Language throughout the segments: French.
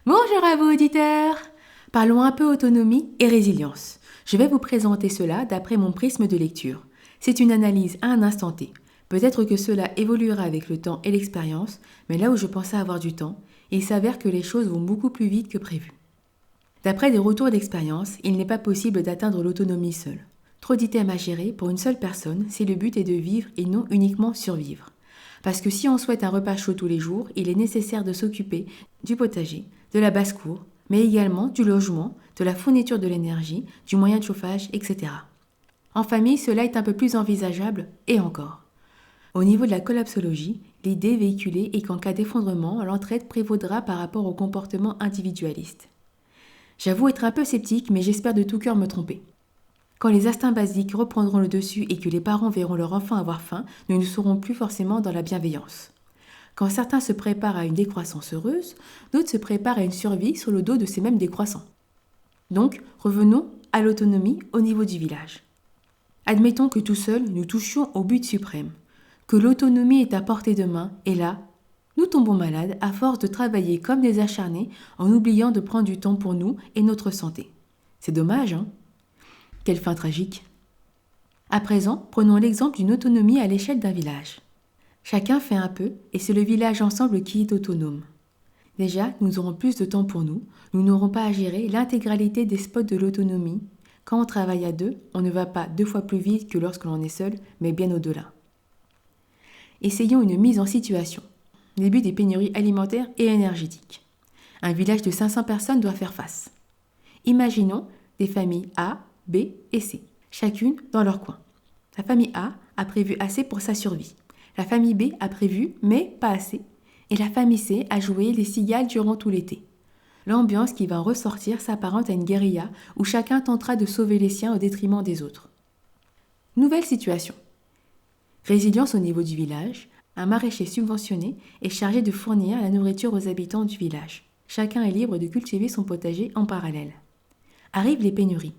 Bonjour à vous auditeurs. Parlons un peu autonomie et résilience. Je vais vous présenter cela d'après mon prisme de lecture. C'est une analyse à un instant T. Peut-être que cela évoluera avec le temps et l'expérience, mais là où je pensais avoir du temps, il s'avère que les choses vont beaucoup plus vite que prévu. D'après des retours d'expérience, il n'est pas possible d'atteindre l'autonomie seule. Trop d'items à gérer pour une seule personne si le but est de vivre et non uniquement survivre. Parce que si on souhaite un repas chaud tous les jours, il est nécessaire de s'occuper du potager, de la basse-cour, mais également du logement, de la fourniture de l'énergie, du moyen de chauffage, etc. En famille, cela est un peu plus envisageable, et encore. Au niveau de la collapsologie, l'idée véhiculée est qu'en cas d'effondrement, l'entraide prévaudra par rapport au comportement individualiste. J'avoue être un peu sceptique, mais j'espère de tout cœur me tromper. Quand les instincts basiques reprendront le dessus et que les parents verront leur enfant avoir faim, nous ne serons plus forcément dans la bienveillance. Quand certains se préparent à une décroissance heureuse, d'autres se préparent à une survie sur le dos de ces mêmes décroissants. Donc, revenons à l'autonomie au niveau du village. Admettons que tout seul, nous touchions au but suprême, que l'autonomie est à portée de main, et là, nous tombons malades à force de travailler comme des acharnés en oubliant de prendre du temps pour nous et notre santé. C'est dommage, hein ? Quelle fin tragique. À présent, prenons l'exemple d'une autonomie à l'échelle d'un village. Chacun fait un peu et c'est le village ensemble qui est autonome. Déjà, nous aurons plus de temps pour nous, nous n'aurons pas à gérer l'intégralité des spots de l'autonomie. Quand on travaille à deux, on ne va pas 2 fois plus vite que lorsque l'on est seul, mais bien au-delà. Essayons une mise en situation. Début des pénuries alimentaires et énergétiques. Un village de 500 personnes doit faire face. Imaginons des familles A, B et C, chacune dans leur coin. La famille A a prévu assez pour sa survie. La famille B a prévu, mais pas assez. Et la famille C a joué les cigales durant tout l'été. L'ambiance qui va en ressortir s'apparente à une guérilla où chacun tentera de sauver les siens au détriment des autres. Nouvelle situation. Résilience au niveau du village. Un maraîcher subventionné est chargé de fournir la nourriture aux habitants du village. Chacun est libre de cultiver son potager en parallèle. Arrivent les pénuries.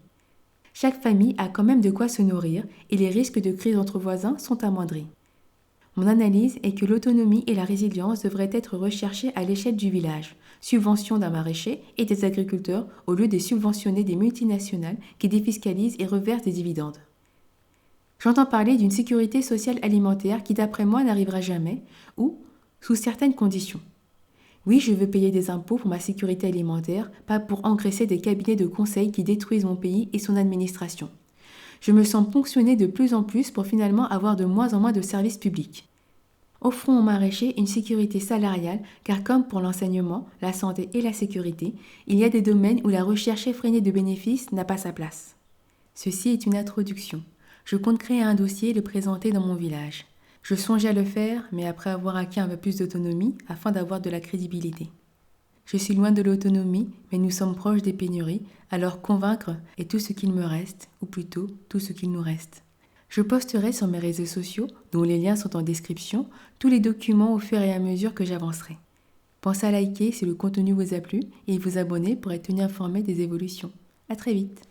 Chaque famille a quand même de quoi se nourrir et les risques de crise entre voisins sont amoindris. Mon analyse est que l'autonomie et la résilience devraient être recherchées à l'échelle du village, subvention d'un maraîcher et des agriculteurs au lieu de subventionner des multinationales qui défiscalisent et reversent des dividendes. J'entends parler d'une sécurité sociale alimentaire qui d'après moi n'arrivera jamais ou sous certaines conditions. Oui, je veux payer des impôts pour ma sécurité alimentaire, pas pour engraisser des cabinets de conseil qui détruisent mon pays et son administration. Je me sens ponctionnée de plus en plus pour finalement avoir de moins en moins de services publics. Offrons aux maraîchers une sécurité salariale, car comme pour l'enseignement, la santé et la sécurité, il y a des domaines où la recherche effrénée de bénéfices n'a pas sa place. Ceci est une introduction. Je compte créer un dossier et le présenter dans mon village. Je songeais à le faire, mais après avoir acquis un peu plus d'autonomie, afin d'avoir de la crédibilité. Je suis loin de l'autonomie, mais nous sommes proches des pénuries, alors convaincre est tout ce qu'il me reste, ou plutôt tout ce qu'il nous reste. Je posterai sur mes réseaux sociaux, dont les liens sont en description, tous les documents au fur et à mesure que j'avancerai. Pensez à liker si le contenu vous a plu et vous abonner pour être tenu informé des évolutions. À très vite.